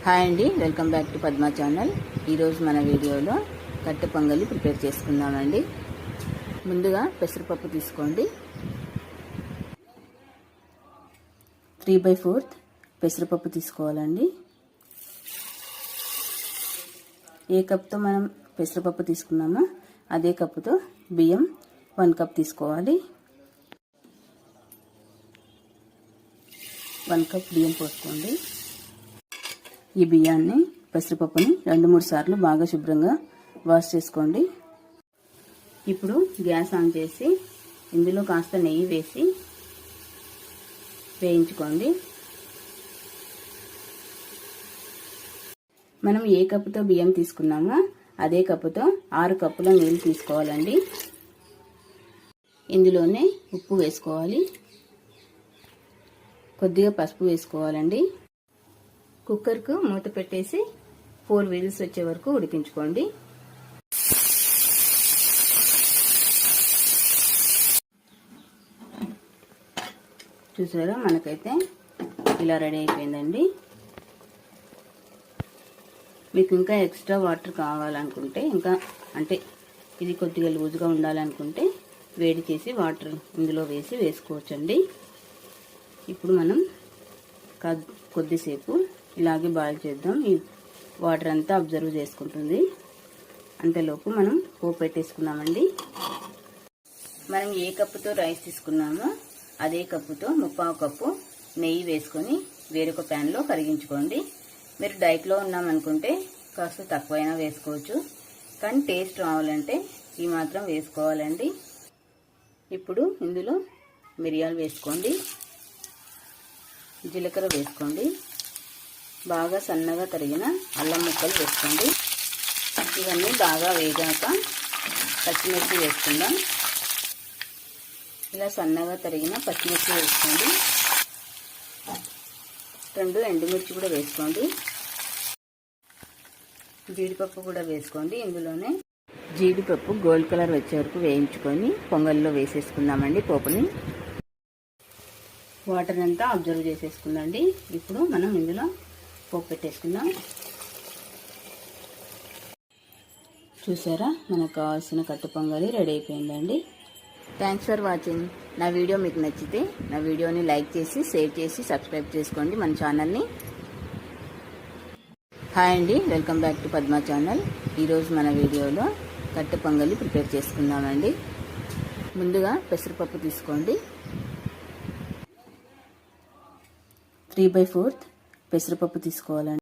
Hi అండి, welcome back to Padma channel. ఈరోజు మన వీడియోలో కట్టె పొంగలి ప్రిపేర్ చేసుకుందామండి. ముందుగా పెసరపప్పు తీసుకోండి. 3/4 పెసరపప్పు తీసుకోవాలండి. ఏ కప్తో మనం పెసరపప్పు తీసుకున్నామో అదే కప్పుతో బియ్యం 1 కప్ తీసుకోవాలి. 1 కప్ బియ్యం పోసుకోండి. ఈ బియ్యాన్ని పెసరపప్పుని 2-3 సార్లు బాగా శుభ్రంగా వాష్ చేసుకోండి. ఇప్పుడు గ్యాస్ ఆన్ చేసి ఇందులో కాస్త నెయ్యి వేసి వేయించుకోండి. మనం ఏ కప్పుతో బియ్యం తీసుకున్నామో అదే కప్పుతో 6 కప్పుల నీళ్ళు తీసుకోవాలండి. ఇందులోనే ఉప్పు వేసుకోవాలి, కొద్దిగా పసుపు వేసుకోవాలండి. కుక్కర్కు మూత పెట్టేసి 4 విజిల్స్ వచ్చే వరకు ఉడికించుకోండి. చూసారా, మనకైతే ఇలా రెడీ అయిపోయిందండి. మీకు ఇంకా ఎక్స్ట్రా వాటర్ కావాలనుకుంటే, ఇంకా అంటే ఇది కొద్దిగా లూజ్గా ఉండాలనుకుంటే వేడి చేసి వాటర్ ఇందులో వేసి వేసుకోవచ్చండి. ఇప్పుడు మనం కొద్దిసేపు ఇలాగే బాయిల్ చేద్దాం. ఈ వాటర్ అంతా అబ్జర్వ్ చేసుకుంటుంది. అంతలోపు మనం పోపు పెట్టేసుకుందామండి. మనం ఏ కప్పుతో రైస్ తీసుకున్నామో అదే కప్పుతో 3/4 కప్పు నెయ్యి వేసుకొని వేరొక ప్యాన్లో కరిగించుకోండి. మీరు డైట్లో ఉన్నామనుకుంటే కాస్త తక్కువైనా వేసుకోవచ్చు, కానీ టేస్ట్ రావాలంటే ఈ మాత్రం వేసుకోవాలండి. ఇప్పుడు ఇందులో మిరియాలు వేసుకోండి, జీలకర్ర వేసుకోండి, బాగా సన్నగా తరిగిన అల్లం ముక్కలు వేసుకోండి. ఇవన్నీ బాగా వేగాక పచ్చిమిర్చి వేసుకుందాం. ఇలా సన్నగా తరిగిన పచ్చిమిర్చి వేసుకోండి. 2 ఎండుమిర్చి కూడా వేసుకోండి. జీడిపప్పు కూడా వేసుకోండి. ఇందులోనే జీడిపప్పు గోల్డ్ కలర్ వచ్చే వరకు వేయించుకొని పొంగల్లో వేసేసుకుందామండి. పోపుని వాటర్ అంతా అబ్జర్వ్ చేసేసుకుందండి. ఇప్పుడు మనం ఇందులో పోపు పెట్టేసుకుందాం. చూసారా, మనకు కావాల్సిన కట్టె పొంగలి రెడీ అయిపోయిందండి. Thanks for watching. నా వీడియో మీకు నచ్చితే నా వీడియోని లైక్ చేసి షేర్ చేసి సబ్స్క్రైబ్ చేసుకోండి మన ఛానల్ని. హాయ్ అండి, welcome back to Padma channel. ఈరోజు మన వీడియోలో కట్టె పొంగలి ప్రిపేర్ చేసుకుందామండి. ముందుగా పెసరపప్పు తీసుకోండి. 3/4 పెసరపప్పు తీసుకోవాలండి.